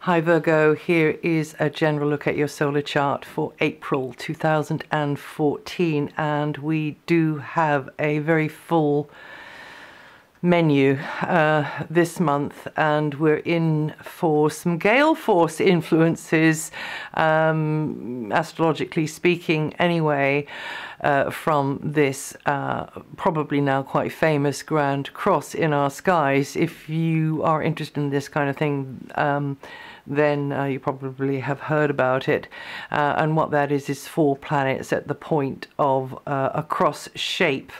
Hi Virgo, here is a general look at your solar chart for April 2014, and we do have a very full menu this month, and we're in for some gale force influences, astrologically speaking anyway, from this probably now quite famous grand cross in our skies. If you are interested in this kind of thing, then you probably have heard about it, and what that is 4 planets at the point of a cross shape,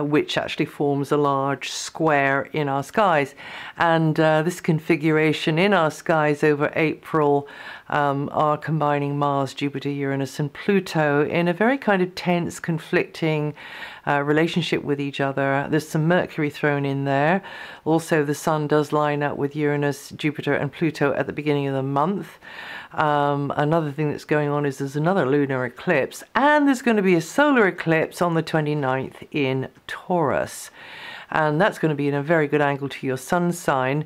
which actually forms a large square in our skies. And this configuration in our skies over April are combining Mars, Jupiter, Uranus and Pluto in a very kind of tense, conflicting relationship with each other. There's some Mercury thrown in there. Also, the Sun does line up with Uranus, Jupiter and Pluto at the beginning of the month. Another thing that's going on is there's another lunar eclipse, and there's going to be a solar eclipse on the 29th in Taurus. And that's going to be in a very good angle to your sun sign.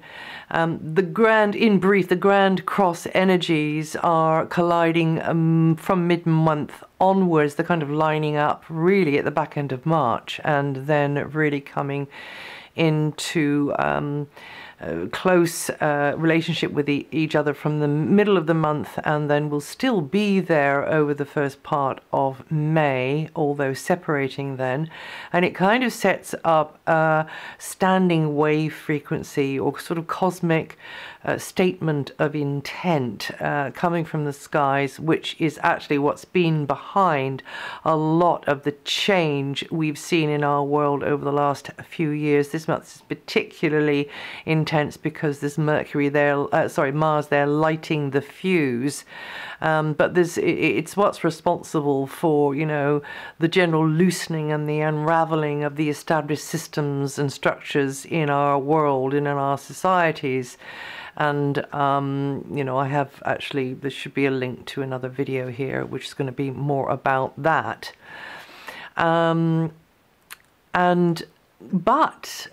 In brief, the grand cross energies are colliding from mid-month onwards. They're kind of lining up really at the back end of March, and then really coming into close relationship with each other from the middle of the month, and then will still be there over the first part of May, although separating then. And it kind of sets up a standing wave frequency, or sort of cosmic statement of intent coming from the skies, which is actually what's been behind a lot of the change we've seen in our world over the last few years. This month is particularly intense because there's Mercury there, Mars there lighting the fuse. But it's what's responsible for, you know, the general loosening and the unraveling of the established systems and structures in our world and in our societies. And, you know, I have actually, there should be a link to another video here, which is going to be more about that. But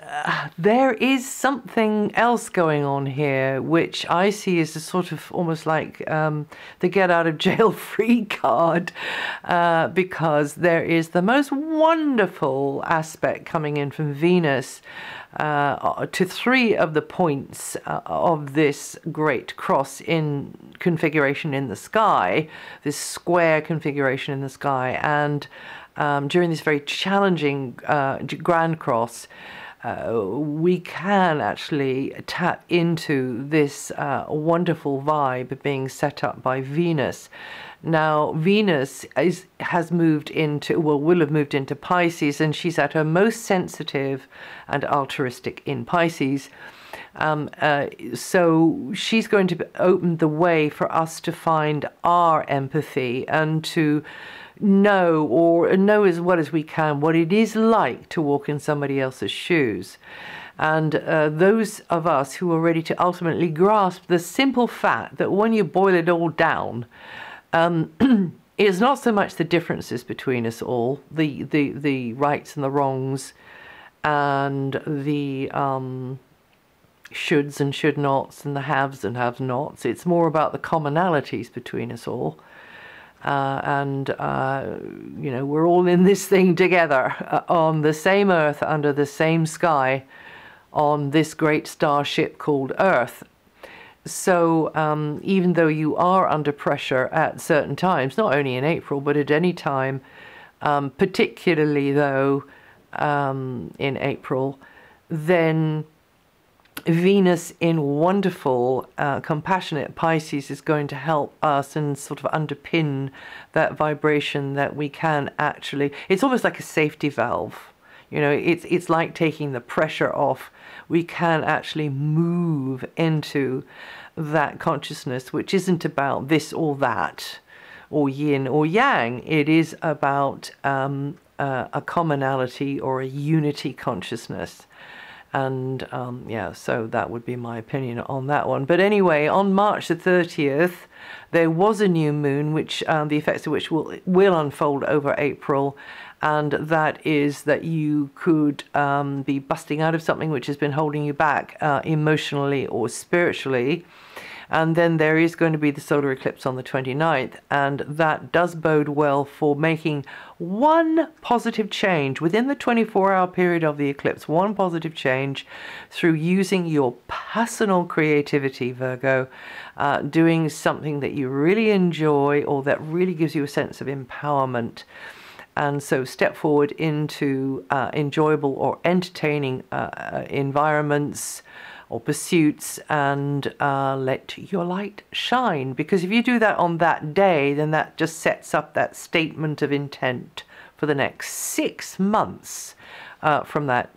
there is something else going on here, which I see as a sort of almost like the get out of jail free card, because there is the most wonderful aspect coming in from Venus to 3 of the points of this great cross in configuration in the sky, this square configuration in the sky. And during this very challenging grand cross, we can actually tap into this wonderful vibe being set up by Venus. Now, Venus has moved into, well, will have moved into Pisces, and she's at her most sensitive and altruistic in Pisces. So she's going to open the way for us to find our empathy and to know as well as we can what it is like to walk in somebody else's shoes. And those of us who are ready to ultimately grasp the simple fact that when you boil it all down, it's not so much the differences between us all, the rights and the wrongs, and the shoulds and should nots, and the haves and have nots. It's more about the commonalities between us all. You know, we're all in this thing together, on the same earth, under the same sky, on this great starship called Earth. So even though you are under pressure at certain times, not only in April, but at any time, particularly though in April, then Venus in wonderful, compassionate Pisces is going to help us and sort of underpin that vibration that we can actually, it's almost like a safety valve. You know, it's like taking the pressure off. We can actually move into that consciousness, which isn't about this or that, or yin or yang. It is about a commonality or a unity consciousness. And yeah, so that would be my opinion on that one. But anyway, on March the 30th, there was a new moon, which the effects of which will unfold over April. And that is that you could be busting out of something which has been holding you back emotionally or spiritually. And then there is going to be the solar eclipse on the 29th, and that does bode well for making one positive change within the 24-hour period of the eclipse, one positive change through using your personal creativity, Virgo, doing something that you really enjoy or that really gives you a sense of empowerment. And so step forward into enjoyable or entertaining environments or pursuits, and let your light shine. Because if you do that on that day, then that just sets up that statement of intent for the next 6 months from that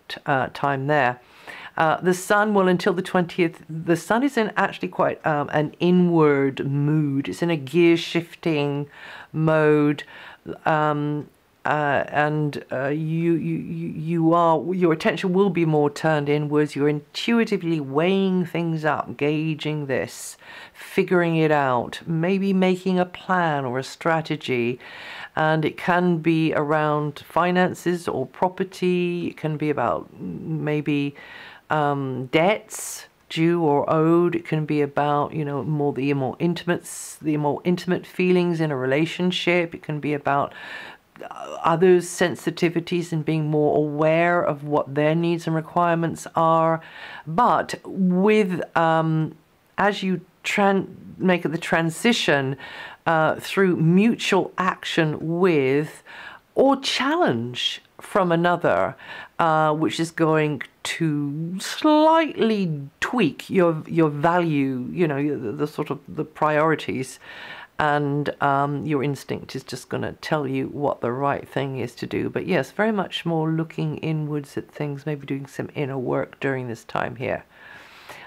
time there. The sun will, until the 20th, the sun is in actually quite an inward mood. It's in a gear shifting mode. Your attention will be more turned inwards. You're intuitively weighing things up, gauging this, figuring it out, maybe making a plan or a strategy. And it can be around finances or property. It can be about maybe debts due or owed. It can be about, you know, the more intimate feelings in a relationship. It can be about others' sensitivities and being more aware of what their needs and requirements are. But with as you make the transition through mutual action with or challenge from another, which is going to slightly tweak your value, you know, the sort of the priorities. And your instinct is just going to tell you what the right thing is to do. But yes, very much more looking inwards at things, maybe doing some inner work during this time here.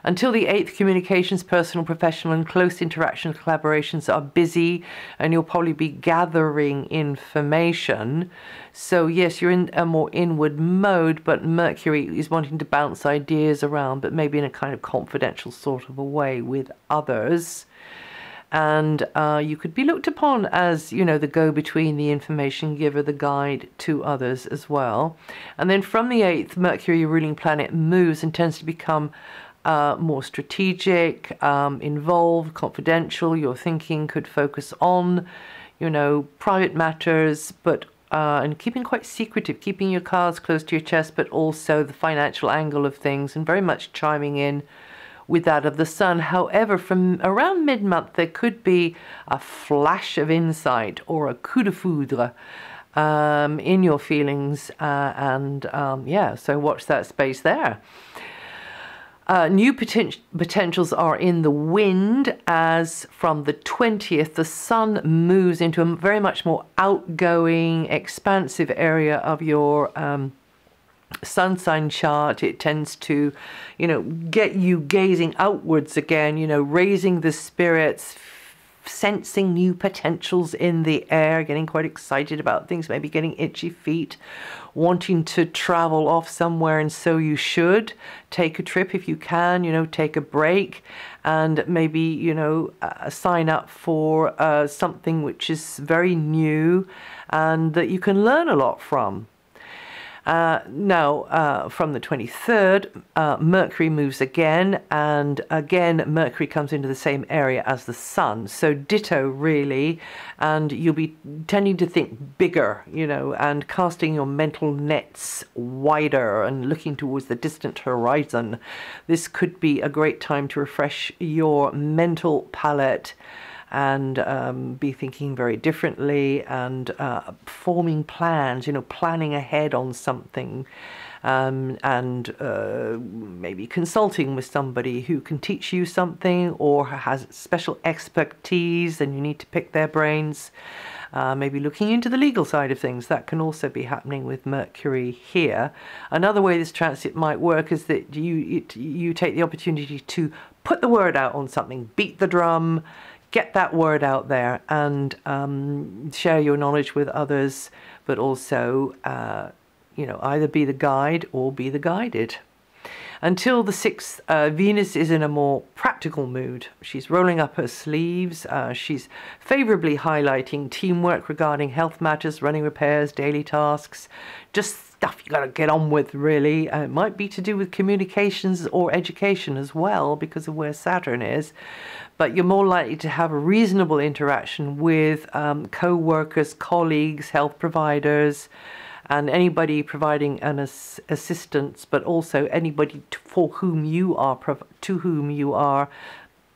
Until the 8th, communications, personal, professional, and close interactions, collaborations are busy, and you'll probably be gathering information. So yes, you're in a more inward mode, but Mercury is wanting to bounce ideas around, but maybe in a kind of confidential sort of a way with others. And you could be looked upon as, you know, the go-between, the information giver, the guide to others as well. And then from the 8th, Mercury, your ruling planet, moves and tends to become more strategic, involved, confidential. Your thinking could focus on, you know, private matters, but and keeping quite secretive, keeping your cards close to your chest, but also the financial angle of things, and very much chiming in with that of the sun. However, from around mid-month, there could be a flash of insight or a coup de foudre in your feelings. Yeah, so watch that space there. New potentials are in the wind, as from the 20th, the sun moves into a very much more outgoing, expansive area of your sun sign chart. It tends to, you know, get you gazing outwards again, you know, raising the spirits, sensing new potentials in the air, getting quite excited about things, maybe getting itchy feet, wanting to travel off somewhere, and so you should take a trip if you can, you know, take a break, and maybe, you know, sign up for something which is very new and that you can learn a lot from. Now, from the 23rd, Mercury moves again, and again, Mercury comes into the same area as the sun. So ditto, really, and you'll be tending to think bigger, you know, and casting your mental nets wider and looking towards the distant horizon. This could be a great time to refresh your mental palette and be thinking very differently, and forming plans, you know, planning ahead on something, and maybe consulting with somebody who can teach you something or has special expertise and you need to pick their brains. Maybe looking into the legal side of things. That can also be happening with Mercury here. Another way this transit might work is that you take the opportunity to put the word out on something, beat the drum, get that word out there, and share your knowledge with others, but also, you know, either be the guide or be the guided. Until the 6th, Venus is in a more practical mood. She's rolling up her sleeves. She's favorably highlighting teamwork regarding health matters, running repairs, daily tasks, just stuff you got to get on with, really. It might be to do with communications or education as well, because of where Saturn is. But you're more likely to have a reasonable interaction with co-workers, colleagues, health providers, and anybody providing an assistance, but also anybody to whom you are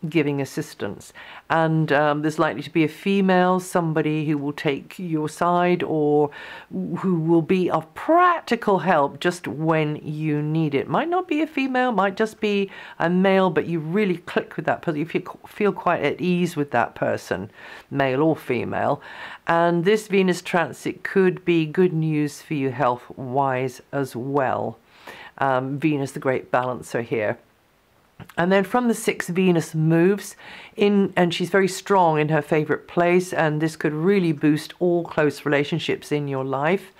giving assistance. And there's likely to be a female, somebody who will take your side or who will be of practical help just when you need it. Might not be a female, might just be a male, but you really click with that person. You feel quite at ease with that person, male or female. And this Venus transit could be good news for you health-wise as well. Venus, the great balancer here. And then from the 6th, Venus moves in, and she's very strong in her favorite place, and this could really boost all close relationships in your life,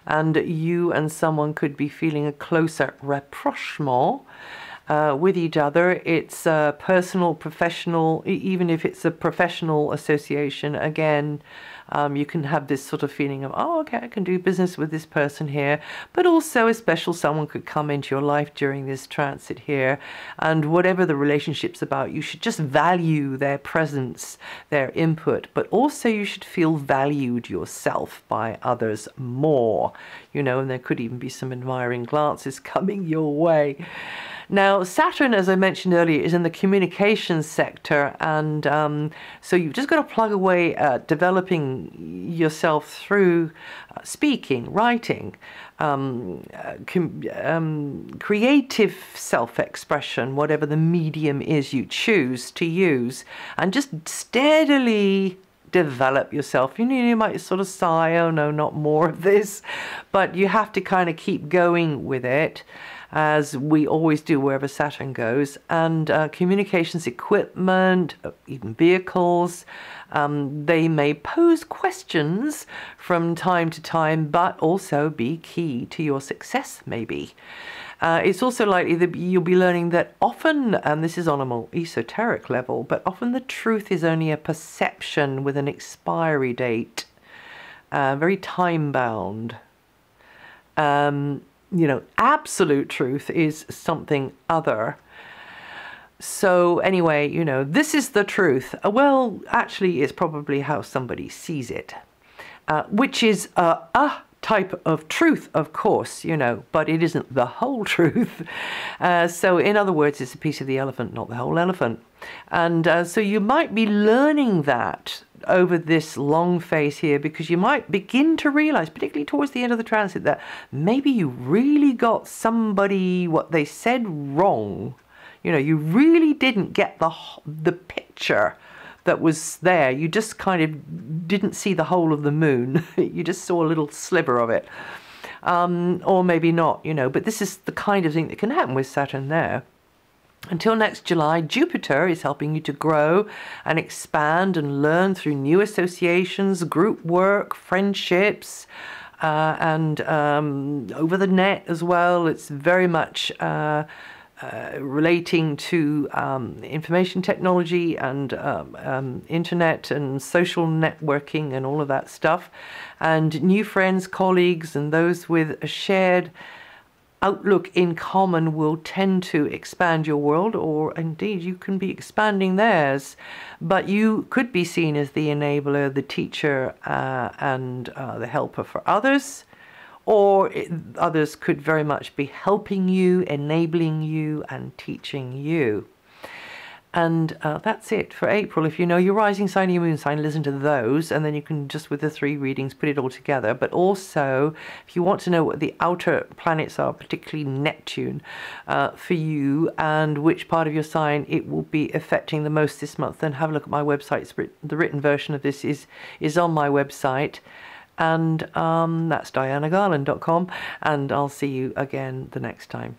and you and someone could be feeling a closer rapprochement with each other. It's personal, professional, even if it's a professional association. Again, you can have this sort of feeling of, oh, okay, I can do business with this person here. But also a special someone could come into your life during this transit here. And whatever the relationship's about, you should just value their presence, their input. But also you should feel valued yourself by others more. You know, and there could even be some admiring glances coming your way. Now, Saturn, as I mentioned earlier, is in the communications sector, and so you've just got to plug away at developing yourself through speaking, writing, creative self-expression, whatever the medium is you choose to use, and just steadily develop yourself. You know, you might sort of sigh, oh no, not more of this, but you have to kind of keep going with it, as we always do wherever Saturn goes. And communications equipment, even vehicles, they may pose questions from time to time, but also be key to your success, maybe. It's also likely that you'll be learning that often, and this is on a more esoteric level, but often the truth is only a perception with an expiry date, very time-bound. You know, absolute truth is something other. So anyway, you know, this is the truth. Well, actually, it's probably how somebody sees it, which is a type of truth, of course, you know, but it isn't the whole truth. So in other words, it's a piece of the elephant, not the whole elephant. And so you might be learning that over this long phase here, because you might begin to realize, particularly towards the end of the transit, that maybe you really got somebody, what they said, wrong. You know, you really didn't get the picture that was there. You just kind of didn't see the whole of the moon. You just saw a little sliver of it. Or maybe not, you know, but this is the kind of thing that can happen with Saturn there. Until next July, Jupiter is helping you to grow and expand and learn through new associations, group work, friendships, and over the net as well. It's very much relating to information technology and internet and social networking and all of that stuff. And new friends, colleagues, and those with a shared outlook in common will tend to expand your world, or indeed you can be expanding theirs, but you could be seen as the enabler, the teacher, and the helper for others, or others could very much be helping you, enabling you, and teaching you. And that's it for April. If you know your rising sign and your moon sign, listen to those, and then you can just, with the 3 readings, put it all together. But also, if you want to know what the outer planets are, particularly Neptune, for you, and which part of your sign it will be affecting the most this month, then have a look at my website. The written version of this is on my website, and that's DianaGarland.com, and I'll see you again the next time.